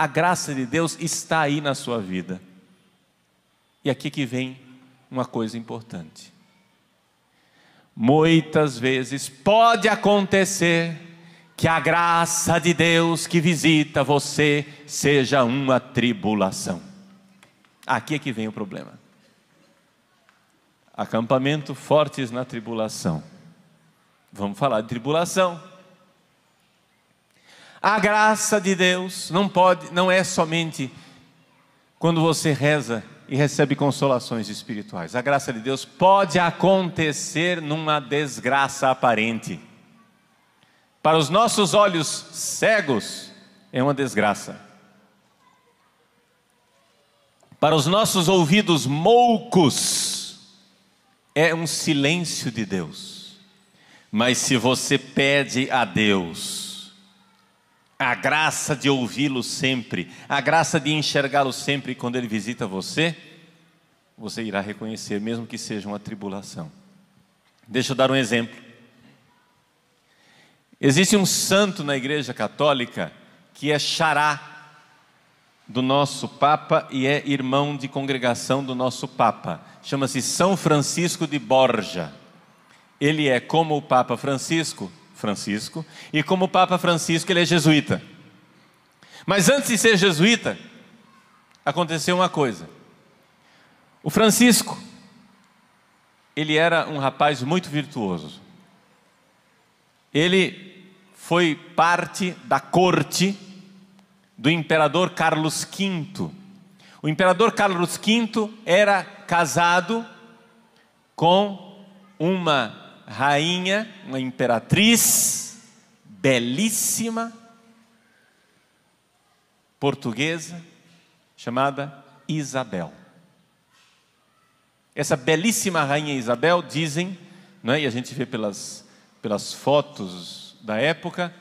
a graça de Deus está aí na sua vida. E aqui que vem uma coisa importante. Muitas vezes pode acontecer que a graça de Deus que visita você seja uma tribulação. Aqui é que vem o problema. Acampamento Fortes na Tribulação. Vamos falar de tribulação. A graça de Deus não é somente quando você reza e recebe consolações espirituais. A graça de Deus pode acontecer numa desgraça aparente. Para os nossos olhos cegos, é uma desgraça. Para os nossos ouvidos moucos, é um silêncio de Deus. Mas se você pede a Deus a graça de ouvi-lo sempre, a graça de enxergá-lo sempre quando Ele visita você, você irá reconhecer, mesmo que seja uma tribulação. Deixa eu dar um exemplo. Existe um santo na Igreja Católica que é xará do nosso Papa e é irmão de congregação do nosso Papa. Chama-se São Francisco de Borja. Ele é como o Papa Francisco, e como o Papa Francisco ele é jesuíta. Mas antes de ser jesuíta, aconteceu uma coisa. O Francisco, ele era um rapaz muito virtuoso. Ele foi parte da corte do imperador Carlos V. O imperador Carlos V era casado com uma rainha, uma imperatriz belíssima, portuguesa, chamada Isabel. Essa belíssima rainha Isabel, dizem, não é? E a gente vê pelas fotos da época,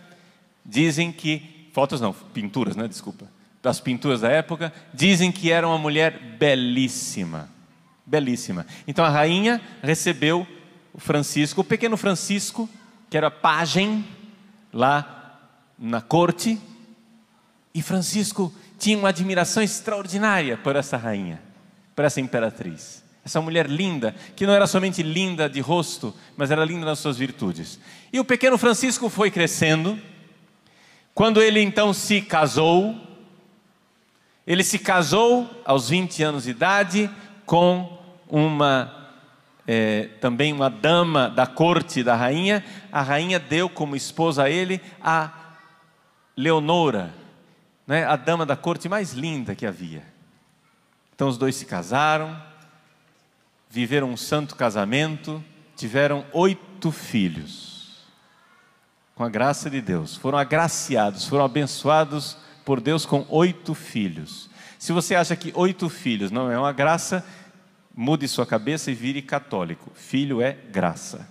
dizem que, pinturas, né? Desculpa. Das pinturas da época, dizem que era uma mulher belíssima. Belíssima. Então a rainha recebeu o Francisco, o pequeno Francisco, que era pajem lá na corte, e Francisco tinha uma admiração extraordinária por essa rainha, por essa imperatriz, essa mulher linda, que não era somente linda de rosto, mas era linda nas suas virtudes. E o pequeno Francisco foi crescendo. Quando ele então se casou, ele se casou aos 20 anos de idade com também uma dama da corte da rainha. A rainha deu como esposa a ele a Leonora, né? A dama da corte mais linda que havia. Então os dois se casaram, viveram um santo casamento, tiveram 8 filhos, com a graça de Deus, foram agraciados, foram abençoados por Deus com 8 filhos. Se você acha que 8 filhos não é uma graça, mude sua cabeça e vire católico. Filho é graça,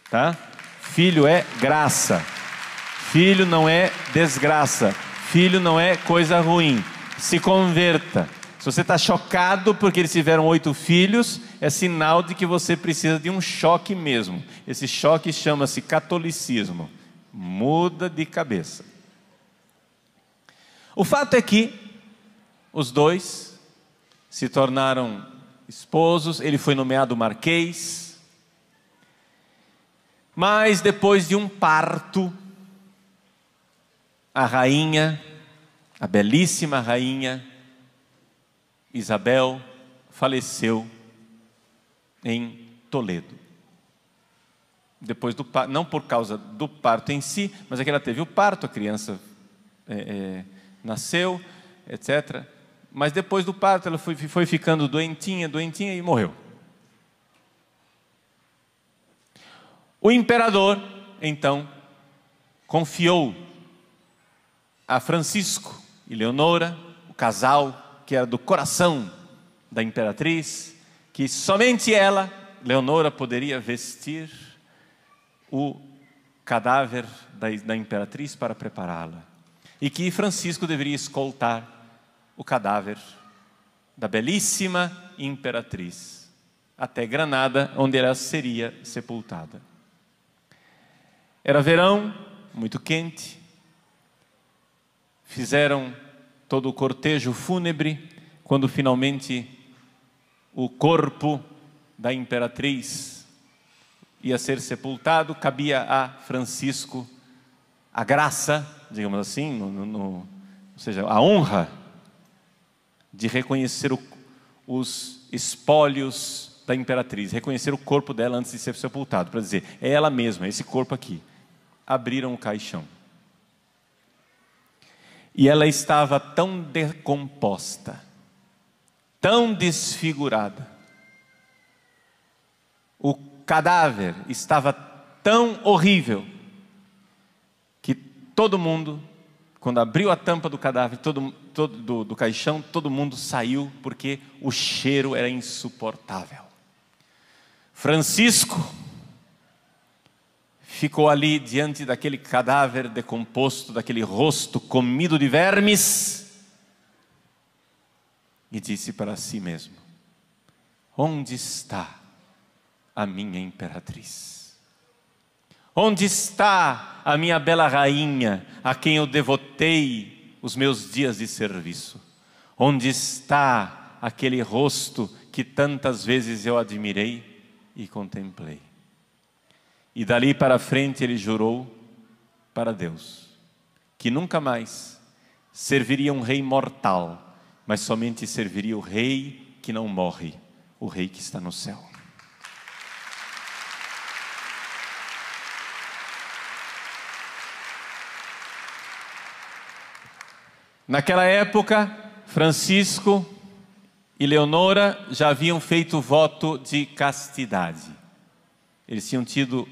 tá? Filho é graça. Filho não é desgraça. Filho não é coisa ruim. Se converta. Se você está chocado porque eles tiveram 8 filhos, é sinal de que você precisa de um choque mesmo. Esse choque chama-se catolicismo. Muda de cabeça. O fato é que os dois se tornaram esposos. Ele foi nomeado marquês. Mas depois de um parto, a rainha, a belíssima rainha Isabel, faleceu em Toledo. Depois do parto, não por causa do parto em si, mas é que ela teve o parto, a criança nasceu, etc. Mas depois do parto ela foi ficando doentinha e morreu. O imperador, então, confiou a Francisco e Leonora, o casal que era do coração da imperatriz, que somente ela, Leonora, poderia vestir o cadáver da imperatriz para prepará-la, e que Francisco deveria escoltar o cadáver da belíssima imperatriz até Granada, onde ela seria sepultada. Era verão, muito quente. Fizeram todo o cortejo fúnebre, quando finalmente o corpo da imperatriz ia ser sepultado, cabia a Francisco a graça, digamos assim, ou seja, a honra de reconhecer os espólios da imperatriz, reconhecer o corpo dela antes de ser sepultado, para dizer, é ela mesma, esse corpo aqui. Abriram o caixão. E ela estava tão decomposta, tão desfigurada, o cadáver estava tão horrível, que todo mundo, quando abriu a tampa do cadáver, do caixão, todo mundo saiu, porque o cheiro era insuportável. Francisco ficou ali diante daquele cadáver decomposto, daquele rosto comido de vermes, e disse para si mesmo: onde está a minha imperatriz? Onde está a minha bela rainha, a quem eu devotei os meus dias de serviço? Onde está aquele rosto que tantas vezes eu admirei e contemplei? E dali para frente ele jurou para Deus que nunca mais serviria um rei mortal, mas somente serviria o rei que não morre, o rei que está no céu. Naquela época, Francisco e Leonora já haviam feito voto de castidade. Eles tinham tido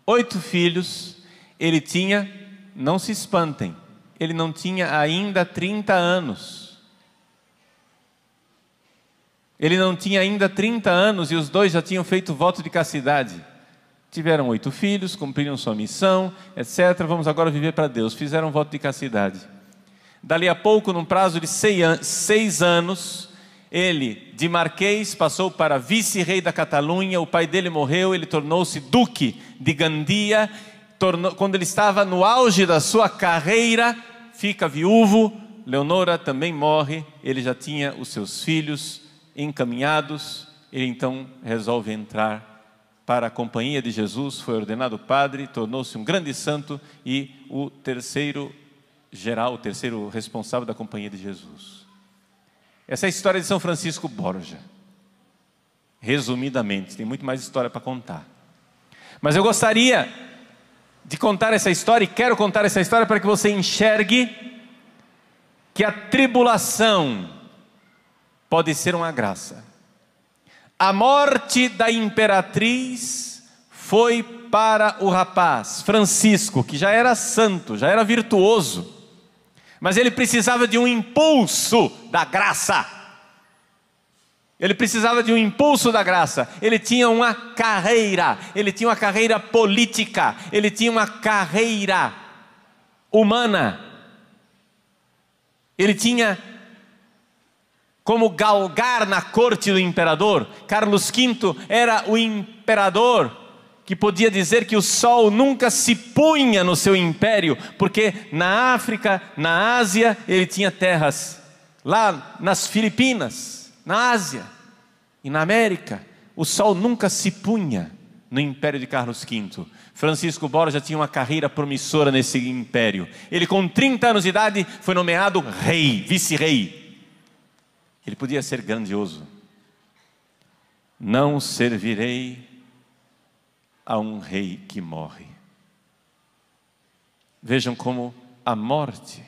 8 filhos. Ele tinha, não se espantem, ele não tinha ainda 30 anos. Ele não tinha ainda 30 anos e os dois já tinham feito voto de castidade. Tiveram 8 filhos, cumpriram sua missão, etc. Vamos agora viver para Deus. Fizeram voto de castidade. Dali a pouco, num prazo de 6 anos, ele, de marquês, passou para vice-rei da Catalunha. O pai dele morreu, ele tornou-se duque de Gandia. Quando ele estava no auge da sua carreira, fica viúvo. Leonora também morre. Ele já tinha os seus filhos encaminhados. Ele então resolve entrar para a companhia de Jesus, foi ordenado padre, tornou-se um grande santo e o terceiro responsável da companhia de Jesus. Essa é a história de São Francisco Borja. Resumidamente, tem muito mais história para contar. Mas eu gostaria de contar essa história, e quero contar essa história para que você enxergue que a tribulação pode ser uma graça. A morte da imperatriz foi para o rapaz Francisco, que já era santo, já era virtuoso, mas ele precisava de um impulso da graça. Ele precisava de um impulso da graça. Ele tinha uma carreira, ele tinha uma carreira política, ele tinha uma carreira humana. Ele tinha como galgar na corte do imperador. Carlos V era o imperador que podia dizer que o sol nunca se punha no seu império, porque na África, na Ásia, ele tinha terras. Lá nas Filipinas, na Ásia e na América, o sol nunca se punha no império de Carlos V. Francisco Borja tinha uma carreira promissora nesse império. Ele, com 30 anos de idade, foi nomeado rei, vice-rei. Ele podia ser grandioso. Não servirei a um rei que morre. Vejam como a morte,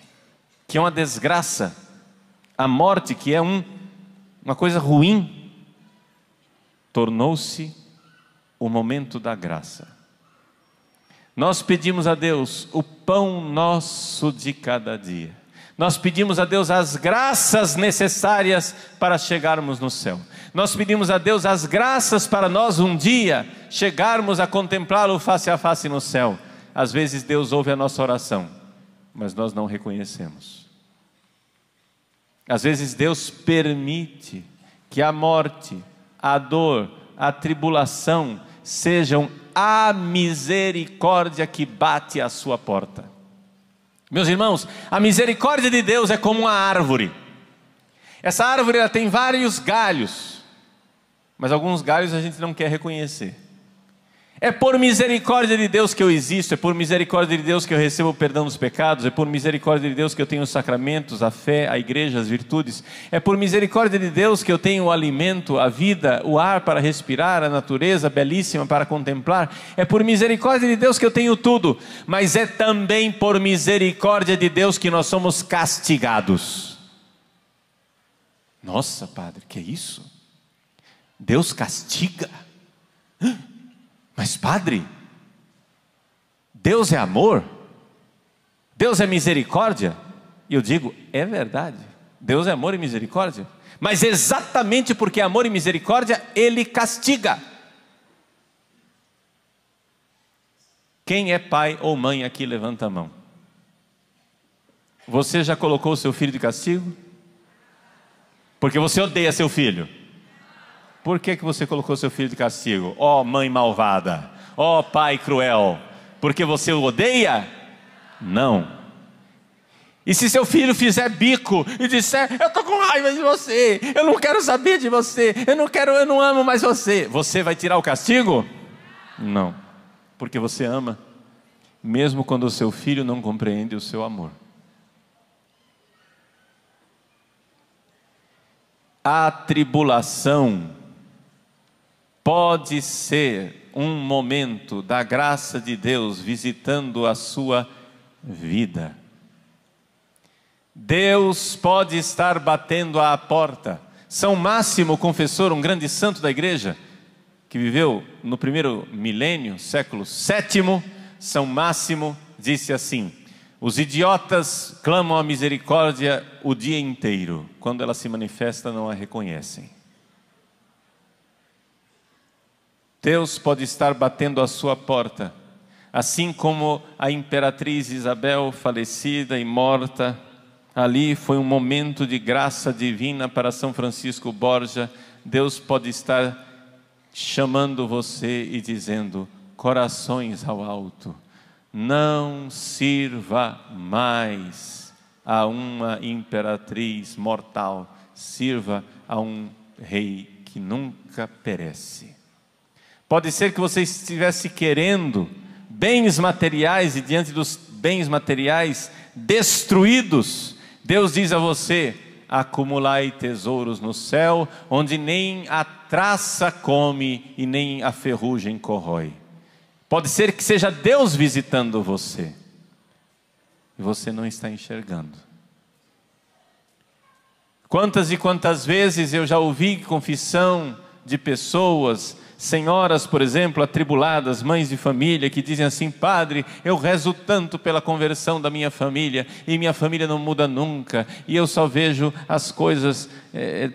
que é uma desgraça, a morte que é uma coisa ruim, tornou-se o momento da graça. Nós pedimos a Deus o pão nosso de cada dia. Nós pedimos a Deus as graças necessárias para chegarmos no céu. Nós pedimos a Deus as graças para nós um dia chegarmos a contemplá-lo face a face no céu. Às vezes Deus ouve a nossa oração, mas nós não reconhecemos. Às vezes Deus permite que a morte, a dor, a tribulação sejam a misericórdia que bate à sua porta. Meus irmãos, a misericórdia de Deus é como uma árvore. Essa árvore ela tem vários galhos, mas alguns galhos a gente não quer reconhecer. É por misericórdia de Deus que eu existo, é por misericórdia de Deus que eu recebo o perdão dos pecados, é por misericórdia de Deus que eu tenho os sacramentos, a fé, a igreja, as virtudes, é por misericórdia de Deus que eu tenho o alimento, a vida, o ar para respirar, a natureza belíssima para contemplar, é por misericórdia de Deus que eu tenho tudo, mas é também por misericórdia de Deus que nós somos castigados. Nossa, padre, que é isso? Deus castiga? Mas padre, Deus é amor? Deus é misericórdia? E eu digo, é verdade, Deus é amor e misericórdia, mas exatamente porque é amor e misericórdia, Ele castiga. Quem é pai ou mãe aqui, levanta a mão. Você já colocou o seu filho de castigo? Porque você odeia seu filho. Por que você colocou seu filho de castigo? Ó mãe malvada, ó pai cruel, porque você o odeia? Não. E se seu filho fizer bico e disser, eu estou com raiva de você, eu não quero saber de você, eu não amo mais você, você vai tirar o castigo? Não, porque você ama, mesmo quando o seu filho não compreende o seu amor. A tribulação pode ser um momento da graça de Deus visitando a sua vida. Deus pode estar batendo à porta. São Máximo, confessor, um grande santo da igreja, que viveu no primeiro milênio, século VII, São Máximo disse assim: os idiotas clamam a misericórdia o dia inteiro, quando ela se manifesta não a reconhecem. Deus pode estar batendo à sua porta, assim como a imperatriz Isabel, falecida e morta, ali foi um momento de graça divina para São Francisco Borja. Deus pode estar chamando você e dizendo, corações ao alto, não sirva mais a uma imperatriz mortal, sirva a um rei que nunca perece. Pode ser que você estivesse querendo bens materiais e diante dos bens materiais destruídos, Deus diz a você, acumulai tesouros no céu, onde nem a traça come e nem a ferrugem corrói. Pode ser que seja Deus visitando você, e você não está enxergando. Quantas e quantas vezes eu já ouvi confissão de pessoas, senhoras, por exemplo, atribuladas, mães de família, que dizem assim, padre, eu rezo tanto pela conversão da minha família, e minha família não muda nunca, e eu só vejo as coisas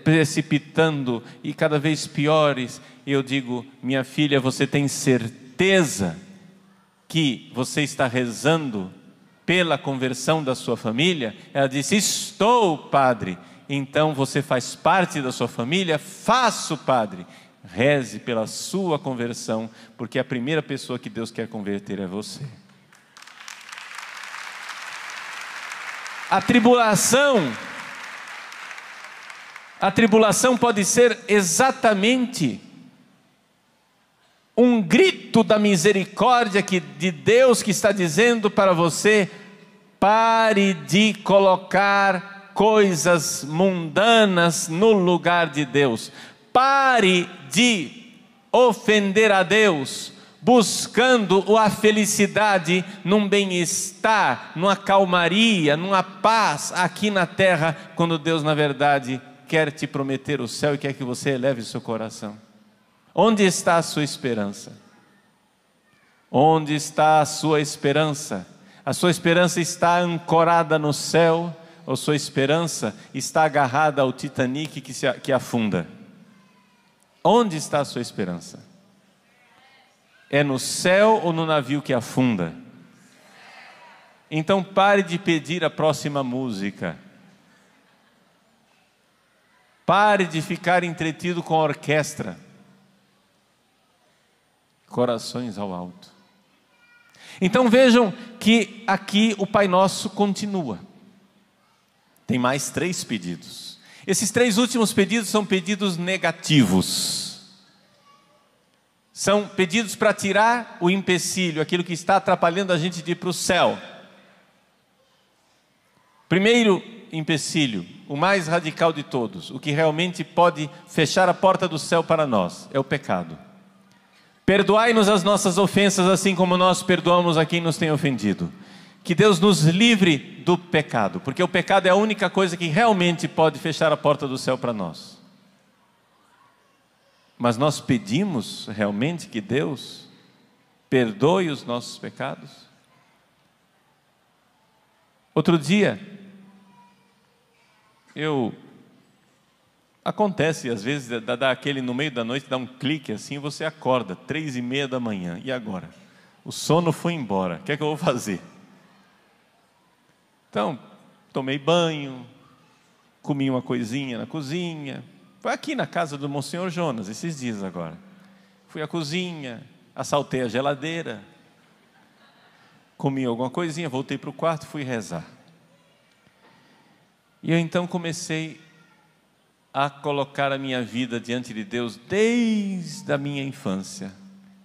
precipitando, e cada vez piores, e eu digo, minha filha, você tem certeza que você está rezando pela conversão da sua família? Ela disse, estou, padre. Então você faz parte da sua família? Faço, padre. Reze pela sua conversão, porque a primeira pessoa que Deus quer converter é você. A tribulação pode ser exatamente um grito da misericórdia de Deus que está dizendo para você, pare de colocar coisas mundanas no lugar de Deus. Pare de ofender a Deus, buscando a felicidade num bem-estar, numa calmaria, numa paz aqui na terra, quando Deus na verdade quer te prometer o céu e quer que você eleve o seu coração. Onde está a sua esperança? Onde está a sua esperança? A sua esperança está ancorada no céu, ou sua esperança está agarrada ao Titanic que afunda? Onde está a sua esperança? É no céu ou no navio que afunda? Então pare de pedir a próxima música. Pare de ficar entretido com a orquestra. Corações ao alto. Então vejam que aqui o Pai Nosso continua. Tem mais 3 pedidos. Esses 3 últimos pedidos são pedidos negativos. São pedidos para tirar o empecilho, aquilo que está atrapalhando a gente de ir para o céu. Primeiro empecilho, o mais radical de todos, o que realmente pode fechar a porta do céu para nós, é o pecado. Perdoai-nos as nossas ofensas, assim como nós perdoamos a quem nos tem ofendido. Que Deus nos livre do pecado, porque o pecado é a única coisa que realmente pode fechar a porta do céu para nós. Mas nós pedimos realmente que Deus perdoe os nossos pecados? Outro dia, acontece às vezes, dá aquele no meio da noite, dá um clique assim, você acorda, 3:30 da manhã, e agora? O sono foi embora, o que é que eu vou fazer? Então, tomei banho, comi uma coisinha na cozinha, foi aqui na casa do Monsenhor Jonas, esses dias agora. Fui à cozinha, assaltei a geladeira, comi alguma coisinha, voltei para o quarto, fui rezar. E eu então comecei a colocar a minha vida diante de Deus desde a minha infância,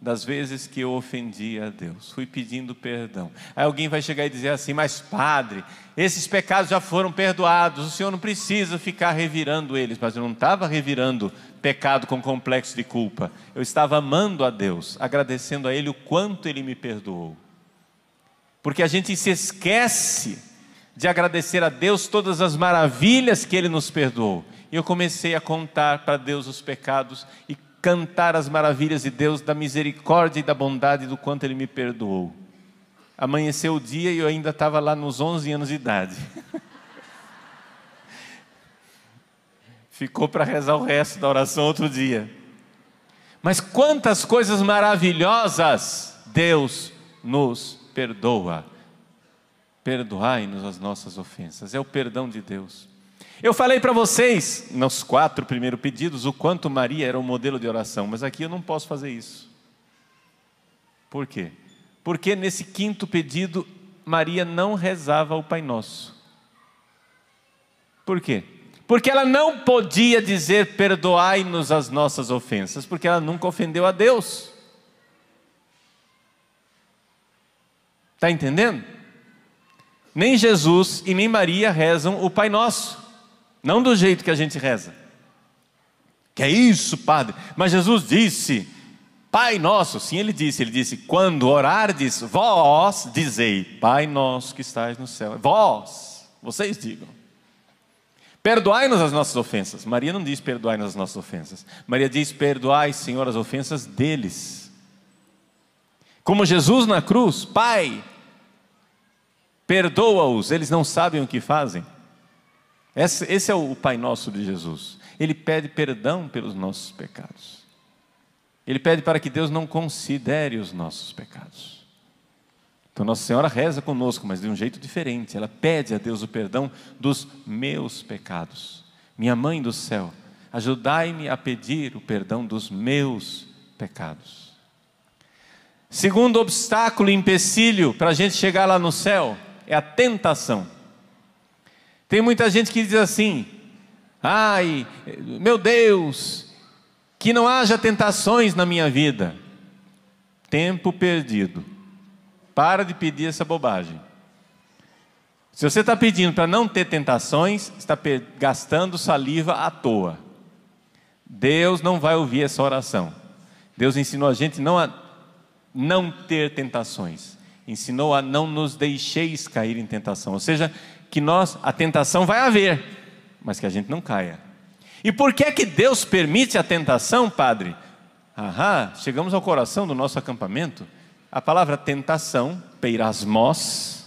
das vezes que eu ofendi a Deus, fui pedindo perdão. Aí alguém vai chegar e dizer assim: mas padre, esses pecados já foram perdoados, o senhor não precisa ficar revirando eles. Mas eu não estava revirando pecado com complexo de culpa, eu estava amando a Deus, agradecendo a Ele o quanto Ele me perdoou. Porque a gente se esquece de agradecer a Deus todas as maravilhas que Ele nos perdoou. E eu comecei a contar para Deus os pecados e cantar as maravilhas de Deus, da misericórdia e da bondade, do quanto Ele me perdoou. Amanheceu o dia e eu ainda estava lá nos 11 anos de idade. Ficou para rezar o resto da oração outro dia. Mas quantas coisas maravilhosas Deus nos perdoa. Perdoai-nos as nossas ofensas, é o perdão de Deus. Eu falei para vocês, nos 4 primeiros pedidos, o quanto Maria era um modelo de oração, mas aqui eu não posso fazer isso. Por quê? Porque nesse 5º pedido, Maria não rezava o Pai Nosso. Por quê? Porque ela não podia dizer perdoai-nos as nossas ofensas, porque ela nunca ofendeu a Deus. Está entendendo? Nem Jesus e nem Maria rezam o Pai Nosso. Não do jeito que a gente reza. Que é isso, padre? Mas Jesus disse, Pai Nosso. Sim, Ele disse, quando orardes, vós dizei, Pai Nosso que estais no céu. Vós, vocês digam. Perdoai-nos as nossas ofensas. Maria não diz perdoai-nos as nossas ofensas. Maria diz, perdoai, Senhor, as ofensas deles. Como Jesus na cruz, Pai, perdoa-os, eles não sabem o que fazem. Esse é o Pai Nosso de Jesus. Ele pede perdão pelos nossos pecados. Ele pede para que Deus não considere os nossos pecados. Então Nossa Senhora reza conosco, mas de um jeito diferente. Ela pede a Deus o perdão dos meus pecados. Minha Mãe do céu, ajudai-me a pedir o perdão dos meus pecados. Segundo obstáculo e empecilho para a gente chegar lá no céu é a tentação. Tem muita gente que diz assim: ai, meu Deus, que não haja tentações na minha vida. Tempo perdido. Para de pedir essa bobagem. Se você está pedindo para não ter tentações, está gastando saliva à toa. Deus não vai ouvir essa oração. Deus ensinou a gente não ter tentações. Ensinou a não nos deixeis cair em tentação. Ou seja, que a tentação vai haver, mas que a gente não caia. E por que é que Deus permite a tentação, padre? Chegamos ao coração do nosso acampamento. A palavra tentação, peirasmos,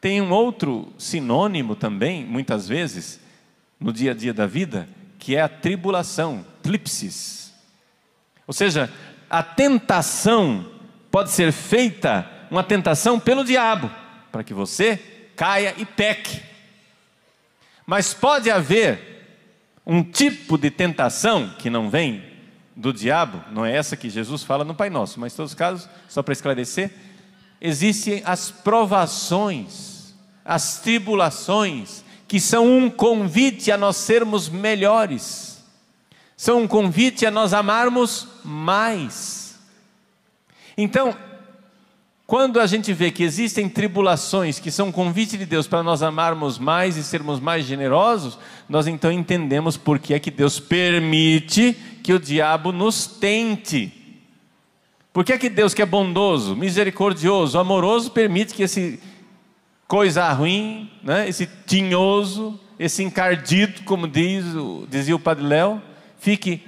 tem um outro sinônimo também, muitas vezes, no dia a dia da vida, que é a tribulação, tlipsis. Ou seja, a tentação pode ser feita, uma tentação pelo diabo, para que você caia e peque. Mas pode haver um tipo de tentação que não vem do diabo, não é essa que Jesus fala no Pai Nosso, mas em todos os casos, só para esclarecer, existem as provações, as tribulações, que são um convite a nós sermos melhores, são um convite a nós amarmos mais. Então, quando a gente vê que existem tribulações que são um convite de Deus para nós amarmos mais e sermos mais generosos, nós então entendemos por que é que Deus permite que o diabo nos tente. Por que é que Deus, que é bondoso, misericordioso, amoroso, permite que esse coisa ruim, né, esse tinhoso, esse encardido, como dizia o Padre Léo, fique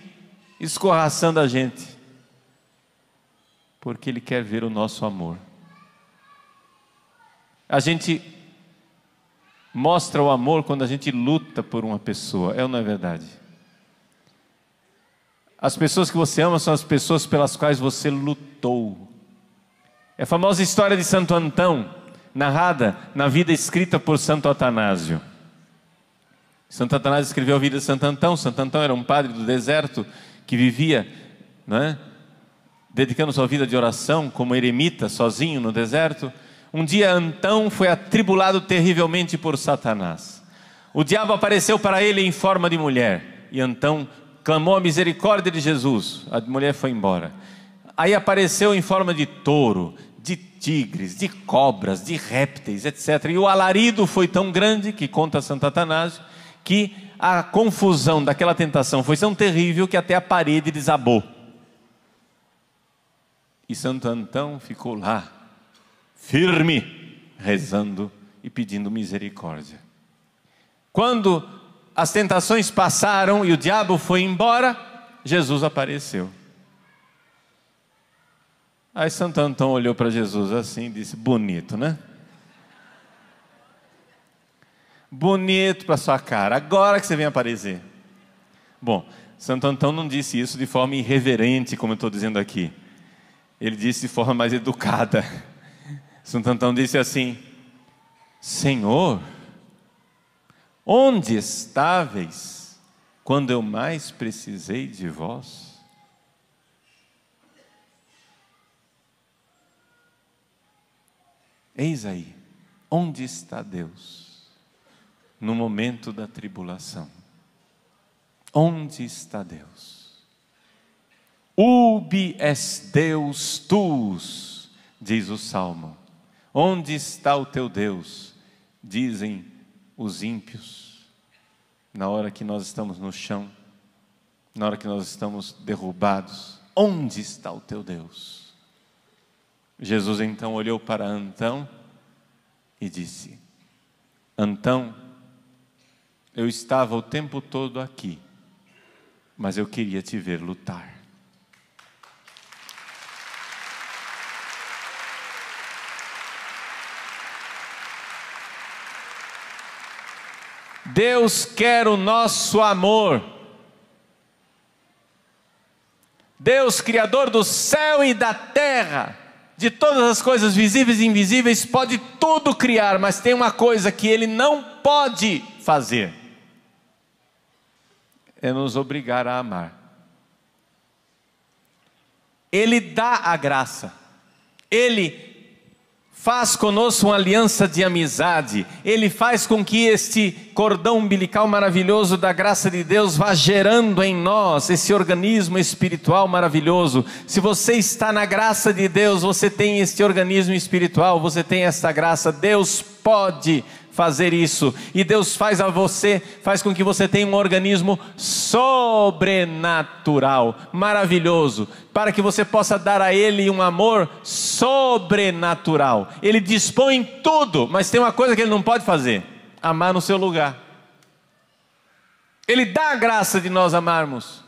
escorraçando a gente? Porque Ele quer ver o nosso amor. A gente mostra o amor quando a gente luta por uma pessoa, é ou não é verdade? As pessoas que você ama são as pessoas pelas quais você lutou. É a famosa história de Santo Antão, narrada na vida escrita por Santo Atanásio. Santo Atanásio escreveu a vida de Santo Antão. Santo Antão era um padre do deserto que vivia, né, dedicando sua vida de oração como eremita, sozinho no deserto. Um dia Antão foi atribulado terrivelmente por Satanás. O diabo apareceu para ele em forma de mulher, e Antão clamou a misericórdia de Jesus. A mulher foi embora. Aí apareceu em forma de touro, de tigres, de cobras, de répteis, etc. E o alarido foi tão grande, que conta Santo Atanásio, que a confusão daquela tentação foi tão terrível que até a parede desabou. E Santo Antão ficou lá, firme, rezando e pedindo misericórdia. Quando as tentações passaram e o diabo foi embora, Jesus apareceu. Aí Santo Antão olhou para Jesus assim e disse: bonito, né? Bonito para sua cara, agora que você vem aparecer. Bom, Santo Antão não disse isso de forma irreverente, como eu estou dizendo aqui. Ele disse de forma mais educada. Santo Antão disse assim: Senhor, onde estáveis quando eu mais precisei de vós? Eis aí, onde está Deus no momento da tribulação? Onde está Deus? Ubi es Deus tuus, diz o Salmo. Onde está o teu Deus? Dizem os ímpios, na hora que nós estamos no chão, na hora que nós estamos derrubados. Onde está o teu Deus? Jesus então olhou para Antão e disse: Antão, eu estava o tempo todo aqui, mas eu queria te ver lutar. Deus quer o nosso amor. Deus, Criador do céu e da terra, de todas as coisas visíveis e invisíveis, pode tudo criar, mas tem uma coisa que Ele não pode fazer: é nos obrigar a amar. Ele dá a graça, Ele faz conosco uma aliança de amizade, Ele faz com que este cordão umbilical maravilhoso da graça de Deus vá gerando em nós esse organismo espiritual maravilhoso. Se você está na graça de Deus, você tem este organismo espiritual, você tem esta graça. Deus pode fazer isso, e Deus faz com que você tenha um organismo sobrenatural, maravilhoso, para que você possa dar a Ele um amor sobrenatural. Ele dispõe tudo, mas tem uma coisa que Ele não pode fazer: amar no seu lugar. Ele dá a graça de nós amarmos,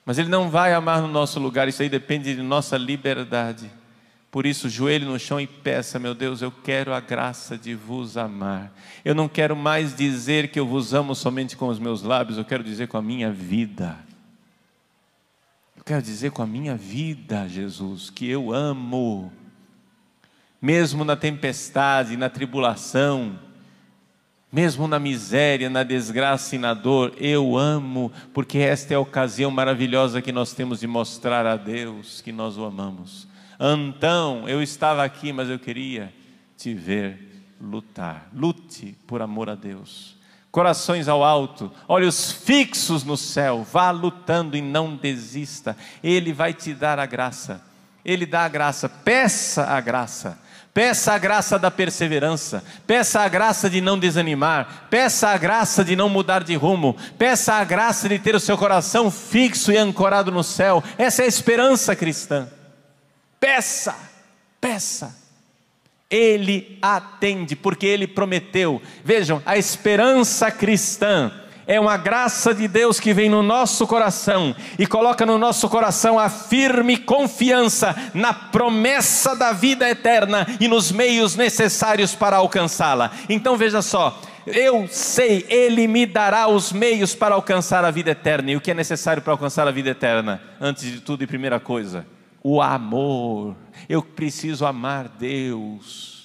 mas Ele não vai amar no nosso lugar. Isso aí depende de nossa liberdade. Por isso, joelhe no chão e peça: meu Deus, eu quero a graça de vos amar. Eu não quero mais dizer que eu vos amo somente com os meus lábios, eu quero dizer com a minha vida. Eu quero dizer com a minha vida, Jesus, que eu amo. Mesmo na tempestade, na tribulação, mesmo na miséria, na desgraça e na dor, eu amo, porque esta é a ocasião maravilhosa que nós temos de mostrar a Deus que nós o amamos. Antão, eu estava aqui, mas eu queria te ver lutar. Lute por amor a Deus. Corações ao alto, olhos fixos no céu, vá lutando e não desista. Ele vai te dar a graça. Ele dá a graça, peça a graça. Peça a graça da perseverança, peça a graça de não desanimar, peça a graça de não mudar de rumo, peça a graça de ter o seu coração fixo e ancorado no céu. Essa é a esperança cristã. Peça, peça. Ele atende, porque Ele prometeu. Vejam, a esperança cristã é uma graça de Deus que vem no nosso coração e coloca no nosso coração a firme confiança na promessa da vida eterna e nos meios necessários para alcançá-la. Então veja só, eu sei, Ele me dará os meios para alcançar a vida eterna. E o que é necessário para alcançar a vida eterna? Antes de tudo e primeira coisa, o amor. Eu preciso amar Deus.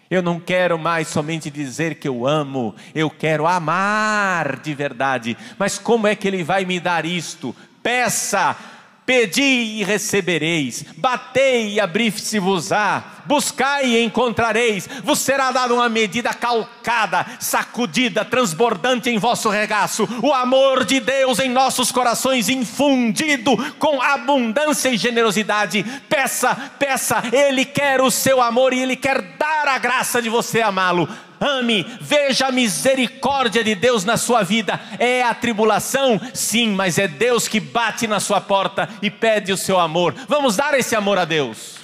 Eu não quero mais somente dizer que eu amo, eu quero amar de verdade. Mas como é que Ele vai me dar isto? Peça, pedi e recebereis, batei e abrir-se-vos-á, buscai e encontrareis, vos será dada uma medida calcada, sacudida, transbordante em vosso regaço, o amor de Deus em nossos corações infundido com abundância e generosidade. Peça, peça, Ele quer o seu amor e Ele quer dar a graça de você amá-lo. Ame, veja a misericórdia de Deus na sua vida. É a tribulação? Sim, mas é Deus que bate na sua porta e pede o seu amor. Vamos dar esse amor a Deus.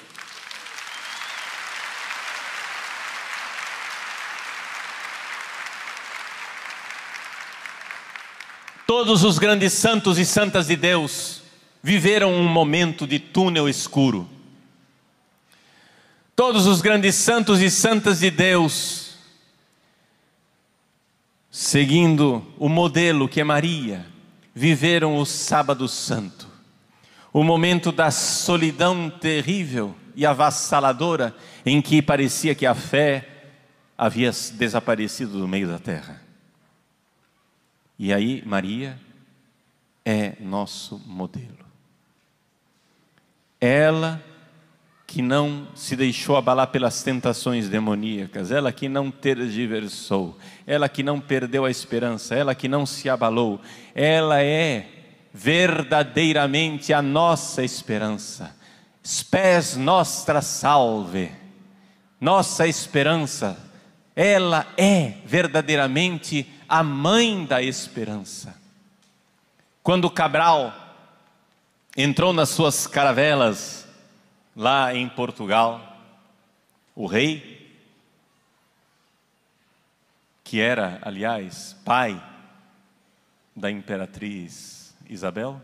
Todos os grandes santos e santas de Deus viveram um momento de túnel escuro. Todos os grandes santos e santas de Deus, seguindo o modelo que é Maria, viveram o sábado santo, o momento da solidão terrível e avassaladora, em que parecia que a fé havia desaparecido do meio da terra. E aí Maria é nosso modelo. Ela que não se deixou abalar pelas tentações demoníacas, ela que não tergiversou, ela que não perdeu a esperança, ela que não se abalou, ela é verdadeiramente a nossa esperança. Spes nostra salve, nossa esperança. Ela é verdadeiramente a mãe da esperança. Quando Cabral entrou nas suas caravelas lá em Portugal, o rei, que era, aliás, pai da imperatriz Isabel,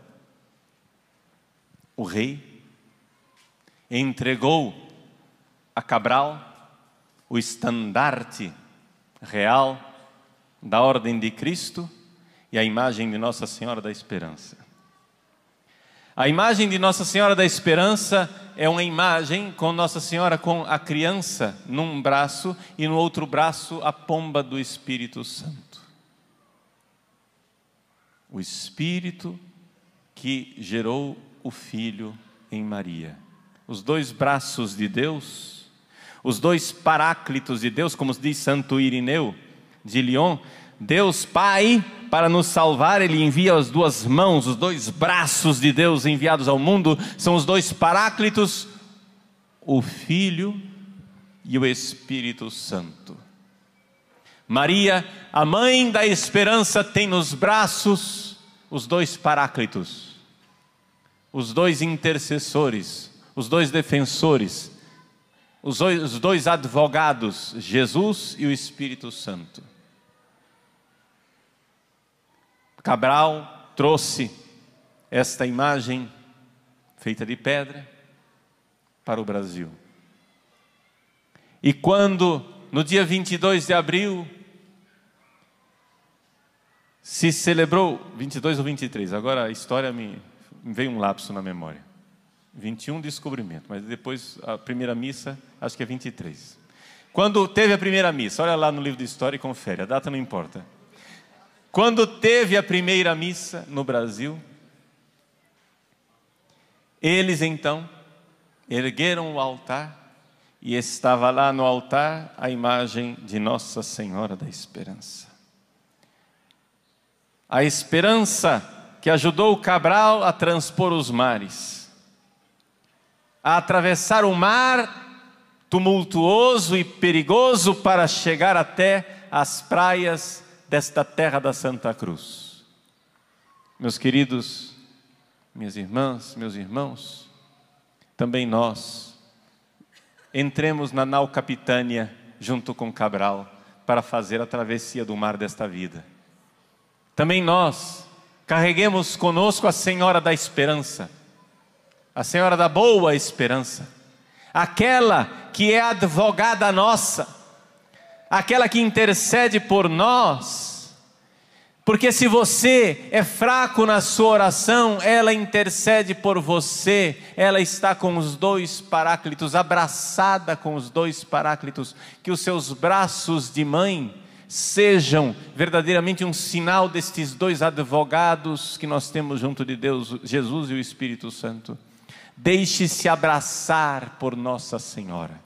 o rei entregou a Cabral o estandarte real da Ordem de Cristo e a imagem de Nossa Senhora da Esperança. A imagem de Nossa Senhora da Esperança é uma imagem com Nossa Senhora com a criança num braço e no outro braço a pomba do Espírito Santo. O Espírito que gerou o Filho em Maria. Os dois braços de Deus, os dois paráclitos de Deus, como diz Santo Irineu de Lyon, Deus Pai, para nos salvar, Ele envia as duas mãos, os dois braços de Deus enviados ao mundo, são os dois paráclitos, o Filho e o Espírito Santo. Maria, a mãe da esperança, tem nos braços os dois paráclitos, os dois intercessores, os dois defensores, os dois advogados, Jesus e o Espírito Santo. Cabral trouxe esta imagem feita de pedra para o Brasil. E quando, no dia 22 de abril, se celebrou, 22 ou 23, agora a história me veio um lapso na memória. 21, descobrimento, mas depois a primeira missa, acho que é 23. Quando teve a primeira missa, olha lá no livro de história e confere, a data não importa. Quando teve a primeira missa no Brasil, eles então ergueram o altar e estava lá no altar a imagem de Nossa Senhora da Esperança. A esperança que ajudou Cabral a transpor os mares, a atravessar o mar tumultuoso e perigoso para chegar até as praias desta terra da Santa Cruz. Meus queridos, minhas irmãs, meus irmãos, também nós entremos na nau Capitânia junto com Cabral para fazer a travessia do mar desta vida. Também nós carreguemos conosco a Senhora da Esperança, a Senhora da Boa Esperança, aquela que é advogada nossa, aquela que intercede por nós, porque se você é fraco na sua oração, ela intercede por você, ela está com os dois paráclitos, abraçada com os dois paráclitos, que os seus braços de mãe sejam verdadeiramente um sinal destes dois advogados que nós temos junto de Deus, Jesus e o Espírito Santo. Deixe-se abraçar por Nossa Senhora,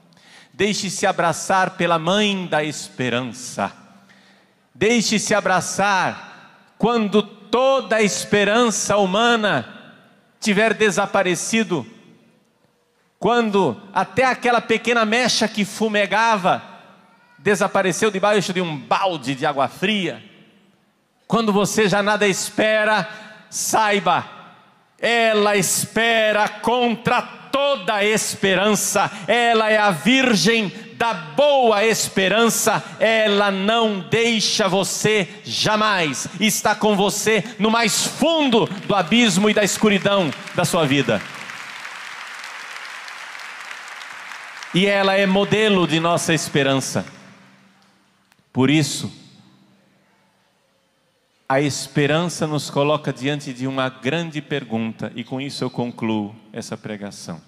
deixe-se abraçar pela Mãe da Esperança, deixe-se abraçar quando toda a esperança humana tiver desaparecido, quando até aquela pequena mecha que fumegava desapareceu debaixo de um balde de água fria, quando você já nada espera, saiba, ela espera contra toda a esperança, ela é a Virgem da Boa Esperança, ela não deixa você jamais, está com você no mais fundo do abismo e da escuridão da sua vida. E ela é modelo de nossa esperança. Por isso, a esperança nos coloca diante de uma grande pergunta, e com isso eu concluo essa pregação.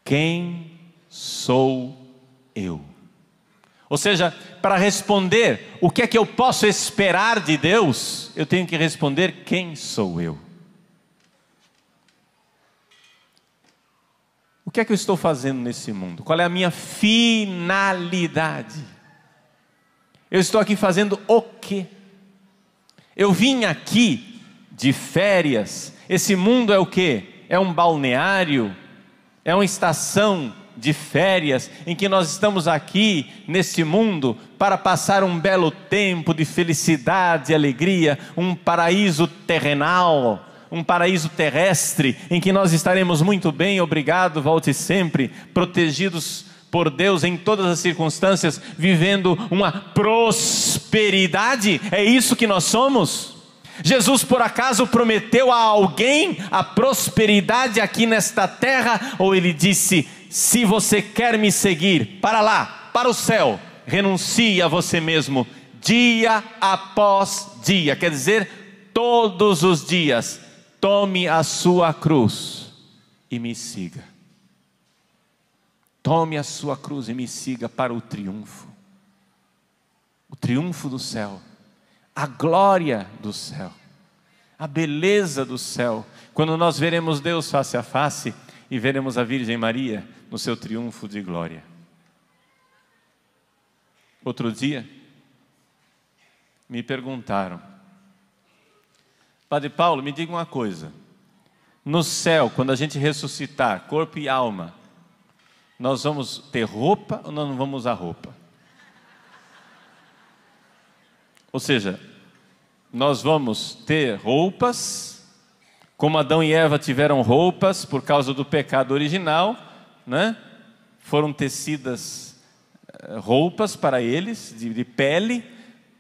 Quem sou eu? Ou seja, para responder o que é que eu posso esperar de Deus, eu tenho que responder: quem sou eu? O que é que eu estou fazendo nesse mundo? Qual é a minha finalidade? Eu estou aqui fazendo o quê? Eu vim aqui de férias. Esse mundo é o quê? É um balneário? É uma estação de férias em que nós estamos aqui nesse mundo para passar um belo tempo de felicidade e alegria, um paraíso terrenal, um paraíso terrestre, em que nós estaremos muito bem, obrigado, volte sempre, protegidos por Deus em todas as circunstâncias, vivendo uma prosperidade. É isso que nós somos? Jesus por acaso prometeu a alguém a prosperidade aqui nesta terra? Ou ele disse: se você quer me seguir, para lá, para o céu, renuncie a você mesmo, dia após dia, quer dizer, todos os dias, tome a sua cruz e me siga. Tome a sua cruz e me siga para o triunfo do céu, a glória do céu, a beleza do céu, quando nós veremos Deus face a face e veremos a Virgem Maria no seu triunfo de glória. Outro dia, me perguntaram: Padre Paulo, me diga uma coisa, no céu, quando a gente ressuscitar, corpo e alma, nós vamos ter roupa ou nós não vamos usar roupa? Ou seja, nós vamos ter roupas, como Adão e Eva tiveram roupas por causa do pecado original, né? Foram tecidas roupas para eles, de pele,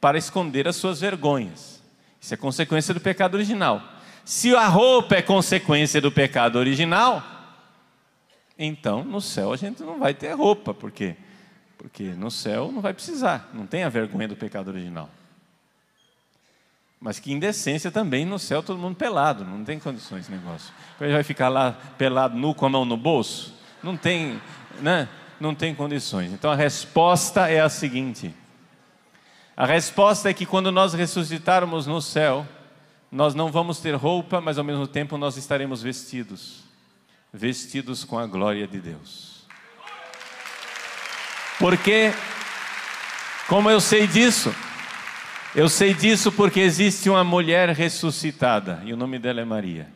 para esconder as suas vergonhas. Isso é consequência do pecado original. Se a roupa é consequência do pecado original, então no céu a gente não vai ter roupa. Por quê? Porque no céu não vai precisar, não tem a vergonha do pecado original. Mas que indecência também, no céu todo mundo pelado, não tem condições esse negócio. Ele vai ficar lá pelado, nu, com a mão no bolso? Não tem, né? Não tem condições. Então a resposta é a seguinte: a resposta é que quando nós ressuscitarmos no céu, nós não vamos ter roupa, mas ao mesmo tempo nós estaremos vestidos. vestidos com a glória de Deus. Porque, como eu sei disso? Eu sei disso porque existe uma mulher ressuscitada, e o nome dela é Maria.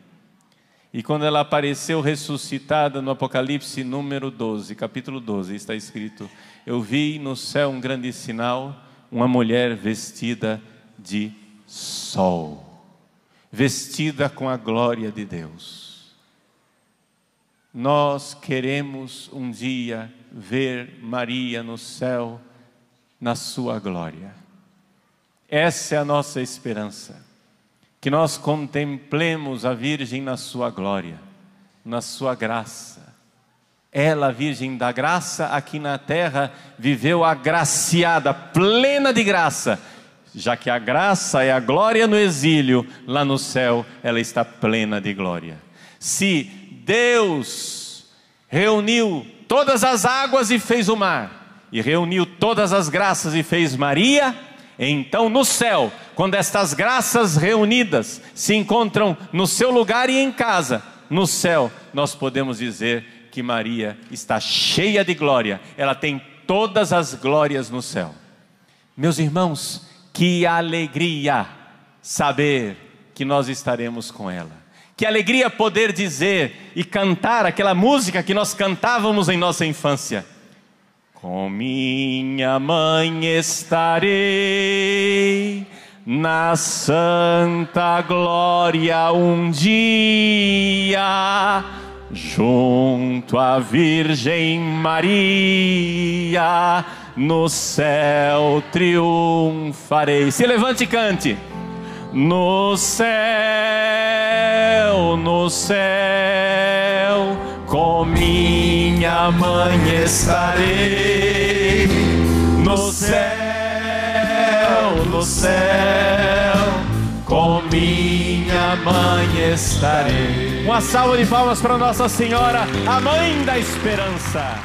E quando ela apareceu ressuscitada no Apocalipse número 12, capítulo 12, está escrito: eu vi no céu um grande sinal, uma mulher vestida de sol, vestida com a glória de Deus. Nós queremos um dia ver Maria no céu, na sua glória. Essa é a nossa esperança. Que nós contemplemos a Virgem na sua glória, na sua graça. Ela, a Virgem da graça, aqui na terra, viveu agraciada, plena de graça. Já que a graça é a glória no exílio, lá no céu ela está plena de glória. Se Deus reuniu todas as águas e fez o mar, e reuniu todas as graças e fez Maria, então no céu, quando estas graças reunidas se encontram no seu lugar e em casa, no céu nós podemos dizer que Maria está cheia de glória. Ela tem todas as glórias no céu. Meus irmãos, que alegria saber que nós estaremos com ela. Que alegria poder dizer e cantar aquela música que nós cantávamos em nossa infância. Com minha mãe estarei na santa glória um dia, junto à Virgem Maria, no céu triunfarei. Se levante e cante. No céu, com minha mãe estarei. No céu, com minha mãe estarei. Uma salva de palmas para Nossa Senhora, a Mãe da Esperança.